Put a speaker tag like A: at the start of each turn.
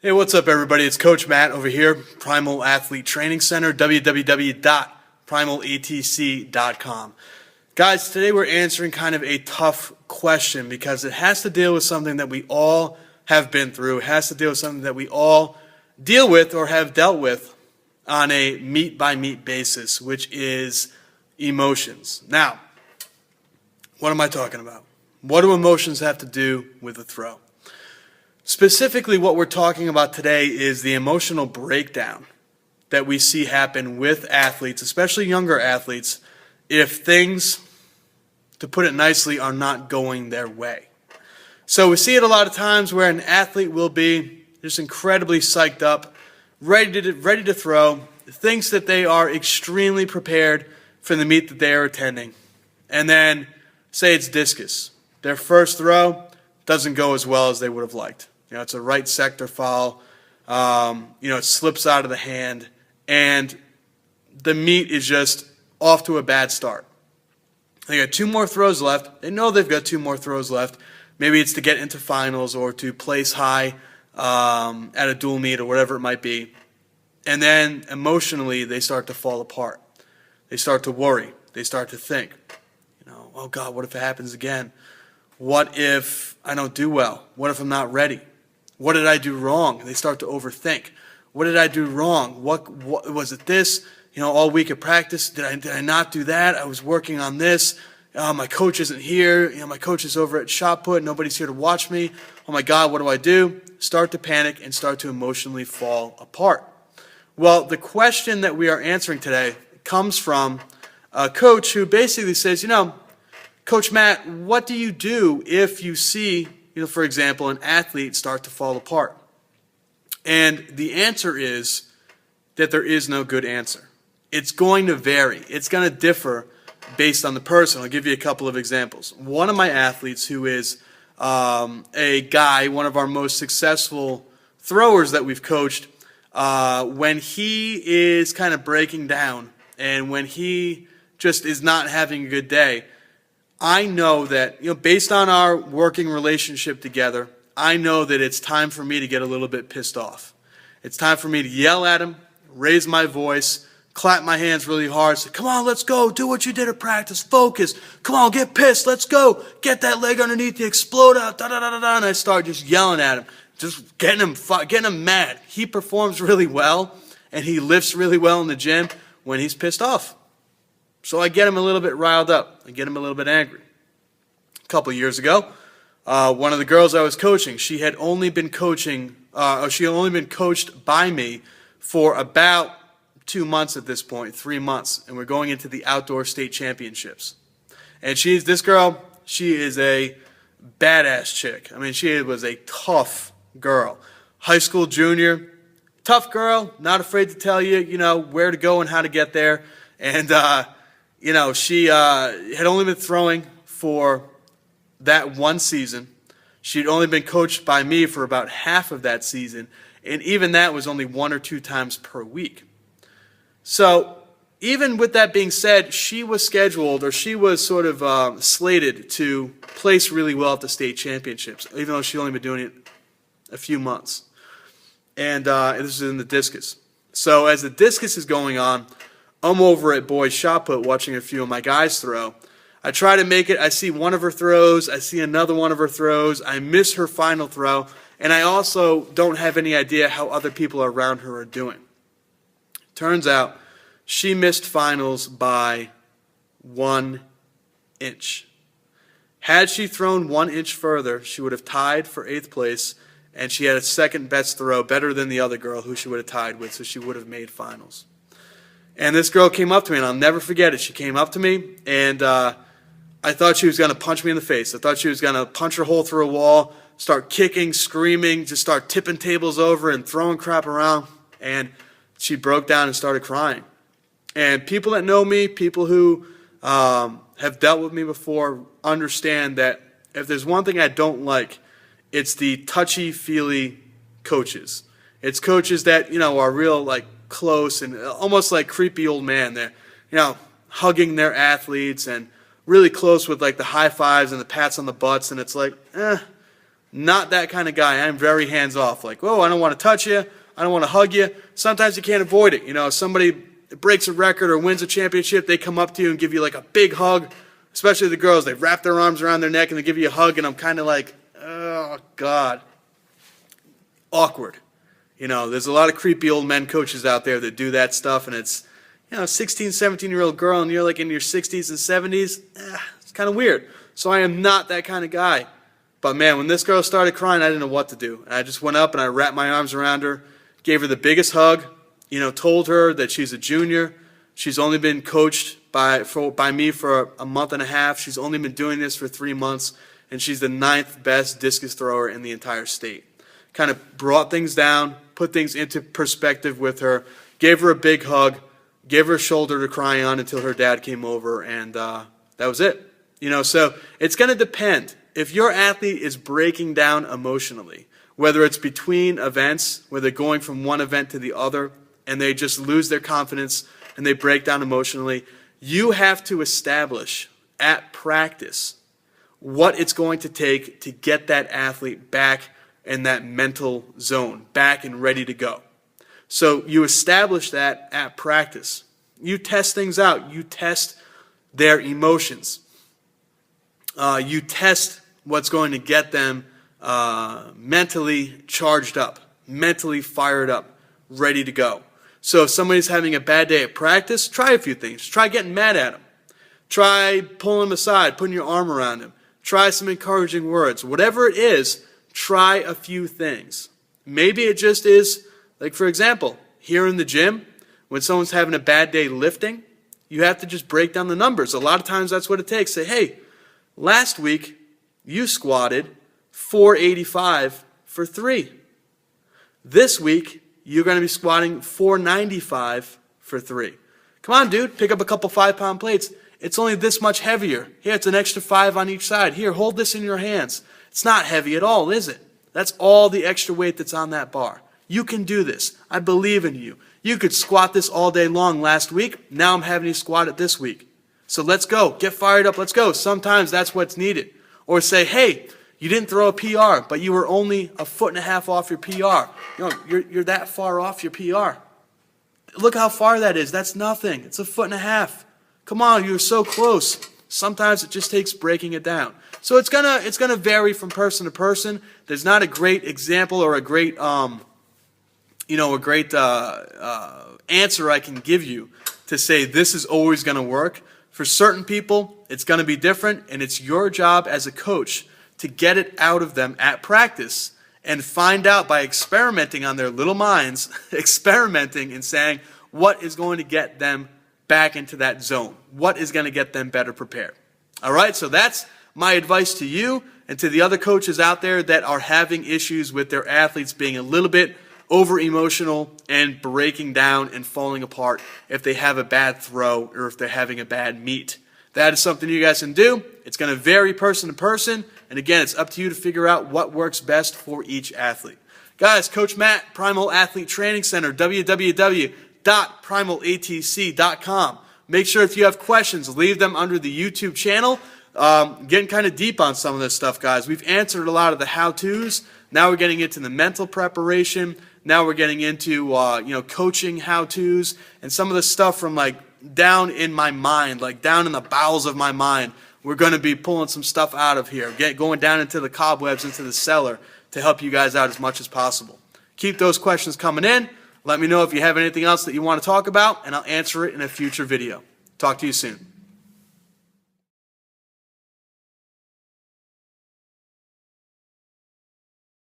A: Hey, what's up, everybody? It's Coach Matt over here, Primal Athlete Training Center, www.primalatc.com. Guys, today we're answering kind of a tough question because it has to deal with something that we all have been through. It has to deal with something that we all deal with or have dealt with on a meet-by-meet basis, which is emotions. Now, what am I talking about? What do emotions have to do with a throw? Specifically, what we're talking about today is the emotional breakdown that we see happen with athletes, especially younger athletes, if things, to put it nicely, are not going their way. So we see it a lot of times where an athlete will be just incredibly psyched up, ready to throw, thinks that they are extremely prepared for the meet that they are attending. And then, say it's discus. Their first throw doesn't go as well as they would have liked. It's a right sector foul. It slips out of the hand, and the meet is just off to a bad start. They got two more throws left. They know they've got two more throws left. Maybe it's to get into finals or to place high at a dual meet or whatever it might be. And then emotionally, they start to fall apart. They start to worry. They start to think, oh God, what if it happens again? What if I don't do well? What if I'm not ready? What did I do wrong? They start to overthink. What did I do wrong? What was it? This? All week at practice, did I not do that? I was working on this. My coach isn't here. My coach is over at shot put. Nobody's here to watch me. Oh my God, what do I do? Start to panic and start to emotionally fall apart. Well, the question that we are answering today comes from a coach who basically says, Coach Matt, what do you do if you see, for example, an athlete start to fall apart? And the answer is that there is no good answer. It's going to vary. It's going to differ based on the person. I'll give you a couple of examples. One of my athletes who is a guy, one of our most successful throwers that we've coached, when he is kind of breaking down and when he just is not having a good day, I know that, based on our working relationship together, I know that it's time for me to get a little bit pissed off. It's time for me to yell at him, raise my voice, clap my hands really hard, say, come on, let's go, do what you did at practice, focus, come on, get pissed, let's go, get that leg underneath you, explode out, da-da-da-da-da, and I start just yelling at him, just getting him mad. He performs really well, and he lifts really well in the gym when he's pissed off. So I get him a little bit riled up. I get him a little bit angry. A couple of years ago, one of the girls I was coaching, she had only been coached by me for about 2 months at this point, 3 months, and we're going into the outdoor state championships. And this girl, she is a badass chick. I mean, she was a tough girl. High school junior, tough girl, not afraid to tell you, where to go and how to get there. And, she had only been throwing for that one season. She'd only been coached by me for about half of that season, and even that was only 1 or 2 times per week. So even with that being said, she was scheduled, or she was sort of slated to place really well at the state championships, even though she'd only been doing it a few months. And this is in the discus. So as the discus is going on, I'm over at boys shot put watching a few of my guys throw. I try to make it. I see one of her throws. I see another one of her throws. I miss her final throw. And I also don't have any idea how other people around her are doing. Turns out she missed finals by 1 inch. Had she thrown 1 inch further, she would have tied for 8th place, and she had a second best throw, better than the other girl who she would have tied with, so she would have made finals. And this girl came up to me, and I'll never forget it. She came up to me, and I thought she was going to punch me in the face. I thought she was going to punch her hole through a wall, start kicking, screaming, just start tipping tables over and throwing crap around. And she broke down and started crying. And people that know me, people who have dealt with me before, understand that if there's one thing I don't like, it's the touchy-feely coaches. It's coaches that, are real, close and almost like creepy old man. They're, hugging their athletes and really close with, the high fives and the pats on the butts. And it's like, Not that kind of guy. I'm very hands-off. Like, whoa, I don't want to touch you. I don't want to hug you. Sometimes you can't avoid it. You know, if somebody breaks a record or wins a championship, they come up to you and give you like a big hug. Especially the girls. They wrap their arms around their neck and they give you a hug, and I'm kind of like, oh, God. Awkward. You know, there's a lot of creepy old men coaches out there that do that stuff, and it's, you know, 16, 17-year-old girl, and you're like in your 60s and 70s. It's kind of weird. So I am not that kind of guy. But, man, when this girl started crying, I didn't know what to do. And I just went up and I wrapped my arms around her, gave her the biggest hug, you know, told her that she's a junior. She's only been coached by me for a month and a half. She's only been doing this for 3 months, and she's the 9th best discus thrower in the entire state. Kind of brought things down, put things into perspective with her, gave her a big hug, gave her a shoulder to cry on until her dad came over, and that was it. You know, so it's going to depend. If your athlete is breaking down emotionally, whether it's between events, where they're going from one event to the other, and they just lose their confidence and they break down emotionally, you have to establish at practice what it's going to take to get that athlete back in that mental zone, back and ready to go. So you establish that at practice. You test things out. You test their emotions. You test what's going to get them mentally charged up, mentally fired up, ready to go. So if somebody's having a bad day at practice, try a few things. Try getting mad at them. Try pulling them aside, putting your arm around them. Try some encouraging words. Whatever it is, try a few things. Maybe it just is, like for example, here in the gym, when someone's having a bad day lifting, you have to just break down the numbers. A lot of times that's what it takes. Say, hey, last week you squatted 485 for 3. This week you're going to be squatting 495 for 3. Come on, dude, pick up a couple 5-pound plates. It's only this much heavier. Here, it's an extra 5 on each side. Here, hold this in your hands. It's not heavy at all, is it? That's all the extra weight that's on that bar. You can do this. I believe in you. You could squat this all day long last week. Now I'm having you squat it this week. So let's go. Get fired up. Let's go. Sometimes that's what's needed. Or say, hey, you didn't throw a PR, but you were only a 1.5 feet off your PR. You know, you're that far off your PR. Look how far that is. That's nothing. It's a 1.5 feet. Come on, you're so close. Sometimes it just takes breaking it down. So it's gonna vary from person to person. There's not a great example or a great answer I can give you to say this is always going to work. For certain people, it's going to be different, and it's your job as a coach to get it out of them at practice and find out by experimenting on their little minds, experimenting and saying what is going to get them back into that zone, what is going to get them better prepared. All right, so that's my advice to you and to the other coaches out there that are having issues with their athletes being a little bit over-emotional and breaking down and falling apart if they have a bad throw or if they're having a bad meet. That is something you guys can do. It's going to vary person to person. And again, it's up to you to figure out what works best for each athlete. Guys, Coach Matt, Primal Athlete Training Center, www.primalatc.com. Make sure if you have questions, leave them under the YouTube channel. Getting kind of deep on some of this stuff, guys. We've answered a lot of the how-tos. Now we're getting into the mental preparation. Now we're getting into coaching how-tos and some of the stuff from like down in my mind, like down in the bowels of my mind. We're going to be pulling some stuff out of here, going down into the cobwebs, into the cellar to help you guys out as much as possible. Keep those questions coming in. Let me know if you have anything else that you want to talk about, and I'll answer it in a future video. Talk to you soon.